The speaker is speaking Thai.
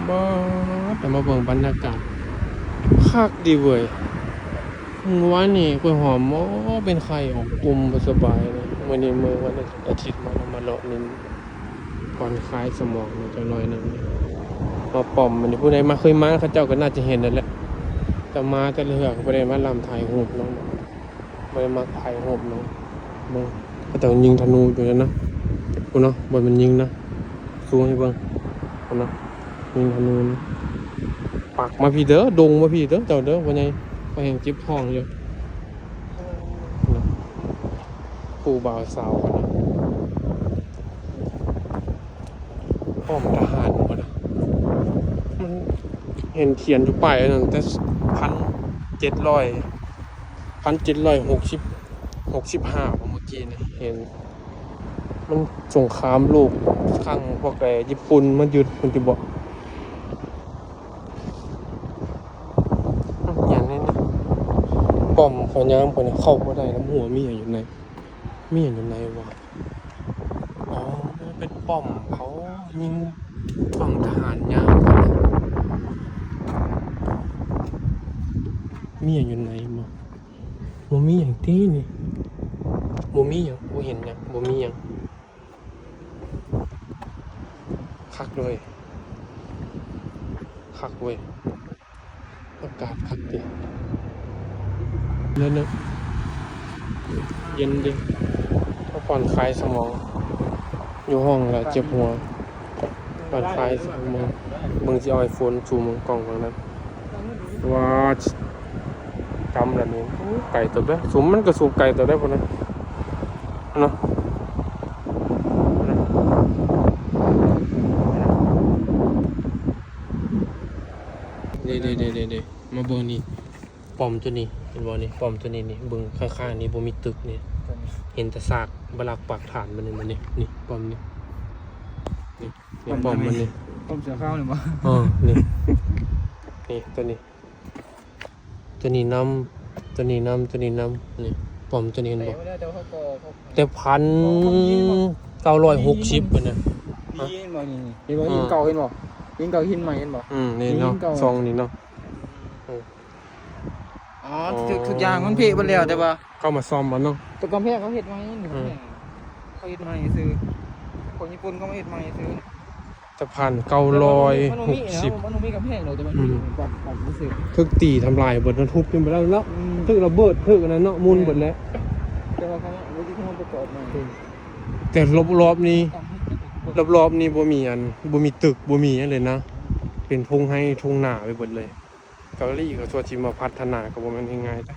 บ้าแต่มาเบิ่งบรรยากาศคักดีเว้ยเมื่อวานนี่กล้วยหอมโอ้เป็นไข่ออกกลุ่มบ่สบายเลยวันนี้มื้อวันอาทิตย์มาเลาะนินผ่อนคลายสมองจังหน่อยนึงมาป้อมมันผู้ใดมาเคยมาเขาเจ้าก็น่าจะเห็นนั่นแหละแต่มาแต่ละเฮือกบ่ได้มาลำถ่ายรูปน้องบ่ได้มาถ่ายรูปน้องมึงเขาเจ้ายิงธนูอยู่นั่นนะกูเนาะบ่มันยิงนะสู้ให้เบิ่งกูเนาะยิงธนูนะปักมาพี่เด้อดงมาพี่เด้อเจ้าเด้อว่าไงก็ยังจิบท้องอยู่ผู้บ่าวสาวคนนะป้อมทหารหมดนะมันเห็นเขียนอยู่ป้ายนั่นแต่1,765ผมเมื่อกี้นี่เห็นมันสงครามโลกครั้งพวกไอ้ญี่ปุ่นมันยึดมันจะบอกอย่างนี้นะป้อมเขาย้ำคนนี้เข้าก็ได้น้ำหัวมีอย่างอยู่ไหนมีอย่างอยู่ไหนวะอ๋อเป็นป้อมเขายิงป้อมทหารย้ำมีอย่างอยู่ไหนมาบ่มีอย่างที่นี่บ่มีอย่างบ่เห็นอย่างบ่มีอย่างคักเลยคักเว้ยอากาศคักดินั่นนะเย็นดิพักผ่อนคลายสมองอยู่ห้องแล้วเจ็บหัวผ่อนคลายสมองมึงสิเอาไอโฟนซูมกล้องตรงนั้นว้ากำแล้วนี่ไก่ตัวได้ซูมมันก็ซูมไก่ตัวได้พุ่นนะเนาะเดี๋ยวมาเบิ่งนี่ป้อมตัวนี้เห็นบ่นี่ป้อมตัวนี้นี่เบิ่งข้างๆนี่บ่มีตึกนี่เห็นแต่ซากบลักปักฐานมันนี่นี่ป้อมนี่ป้อมมันนี่ ต้มเสือข้าวหรือเปล่า นี่ตัวนี้น้ำนี่ป้อมตัวนี้เห็นบ่แต่1,960พุ่นน่ะ พี่เห็นบ่นี่เห็นบ่หินเก่าเห็นบ่หินเก่าหินใหม่เห็นบ่ นี่เนาะซองนี่เนาะ อ๋อทุกอย่างมันเพ่ไปแล้วแต่ว่า เข้ามาซ่อมมันเนาะ ตัวกำแพงเขาเฮ็ดใหม่นี่เขาเฮ็ดใหม่ซื้อคนญี่ปุ่นเขาเฮ็ดใหม่ซื้อแต่1,960มันมีกำแพงเลยแต่มันมีความรู้สึกทึกตีทำลายบทมันทุบขึ้นไปแล้วเนาะทึกระเบิดทึกอันนั้นเนาะมุนหมดแล้ว แต่ว่าเขาวิธีเขาประกอบใหม่ แต่รอบๆนี้บ่มีตึกบ่มีอะไรนะเป็นทุ่งให้ทุ่งนาไปหมดเลยเกาหลีก็ชัวร์ที่มาพัฒนาก็บ่แม่นง่ายๆ